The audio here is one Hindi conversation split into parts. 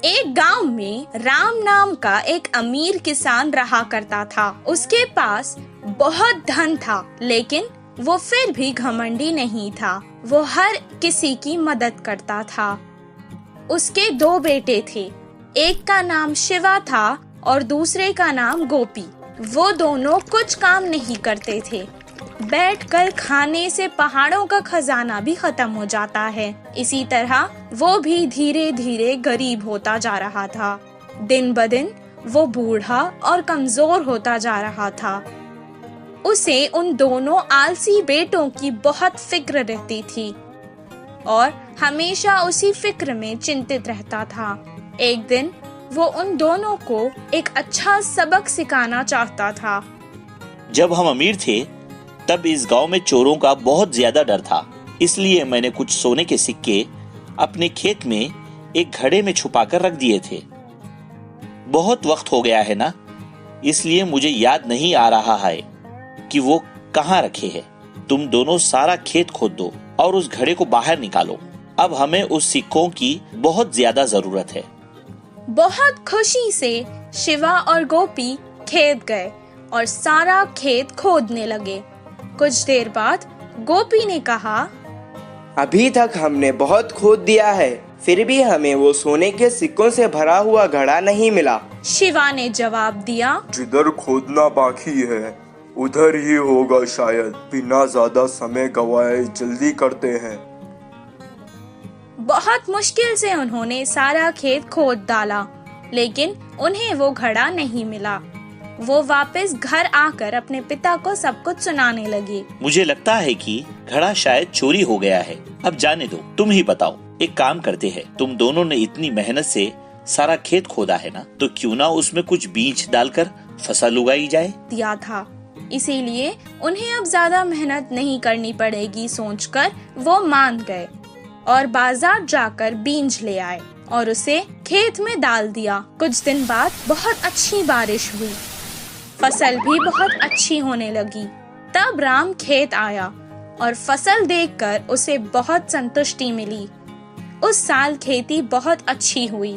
एक गांव में राम नाम का एक अमीर किसान रहा करता था। उसके पास बहुत धन था, लेकिन वो फिर भी घमंडी नहीं था। वो हर किसी की मदद करता था। उसके 2 बेटे थे। एक का नाम शिवा था और दूसरे का नाम गोपी। वो दोनों कुछ काम नहीं करते थे। बैठकर खाने से पहाड़ों का खजाना भी खत्म हो जाता है। इसी तरह वो भी धीरे धीरे गरीब होता जा रहा था। दिन ब दिन वो बूढ़ा और कमजोर होता जा रहा था। उसे उन दोनों आलसी बेटों की बहुत फिक्र रहती थी और हमेशा उसी फिक्र में चिंतित रहता था। एक दिन वो उन दोनों को एक अच्छा सबक सिखाना चाहता था। जब हम अमीर थे तब इस गांव में चोरों का बहुत ज्यादा डर था। इसलिए मैंने कुछ सोने के सिक्के अपने खेत में एक घड़े में छुपाकर रख दिए थे। बहुत वक्त हो गया है ना, इसलिए मुझे याद नहीं आ रहा है कि वो कहाँ रखे हैं। तुम दोनों सारा खेत खोद दो और उस घड़े को बाहर निकालो। अब हमें उस सिक्कों की बहुत ज्यादा जरूरत है। बहुत खुशी से शिवा और गोपी खेत गए और सारा खेत खोदने लगे। कुछ देर बाद गोपी ने कहा, अभी तक हमने बहुत खोद दिया है, फिर भी हमें वो सोने के सिक्कों से भरा हुआ घड़ा नहीं मिला। शिवा ने जवाब दिया, जिधर खोदना बाकी है उधर ही होगा शायद। बिना ज्यादा समय गवाए जल्दी करते हैं। बहुत मुश्किल से उन्होंने सारा खेत खोद डाला, लेकिन उन्हें वो घड़ा नहीं मिला। वो वापस घर आकर अपने पिता को सब कुछ सुनाने लगी। मुझे लगता है कि घड़ा शायद चोरी हो गया है। अब जाने दो, तुम ही बताओ। एक काम करते हैं, तुम दोनों ने इतनी मेहनत से सारा खेत खोदा है ना, तो क्यों ना उसमें कुछ बीज डालकर फसल उगाई जाए। दिया था, इसीलिए उन्हें अब ज्यादा मेहनत नहीं करनी पड़ेगी सोचकर वो मान गए और बाजार जाकर बीज ले आए और उसे खेत में डाल दिया। कुछ दिन बाद बहुत अच्छी बारिश हुई, फसल भी बहुत अच्छी होने लगी। तब राम खेत आया और फसल देखकर उसे बहुत संतुष्टि मिली। उस साल खेती बहुत अच्छी हुई।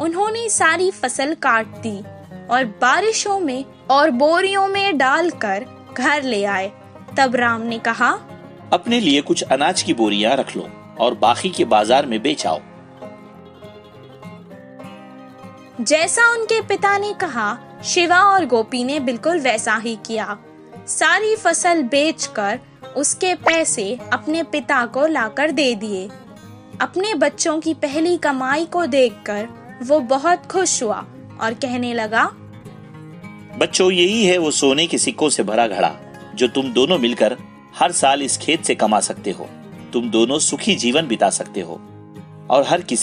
उन्होंने सारी फसल काट दी और बारिशों में और बोरियों में डालकर घर ले आए। तब राम ने कहा, अपने लिए कुछ अनाज की बोरियां रख लो और बाकी के बाजार में बेच आओ। जैसा उनके पिता ने कहा, शिवा और गोपी ने बिल्कुल वैसा ही किया। सारी फसल बेचकर उसके पैसे अपने पिता को लाकर दे दिए। अपने बच्चों की पहली कमाई को देखकर वो बहुत खुश हुआ और कहने लगा, बच्चों, यही है वो सोने के सिक्कों से भरा घड़ा जो तुम दोनों मिलकर हर साल इस खेत से कमा सकते हो। तुम दोनों सुखी जीवन बिता सकते हो और हर किसी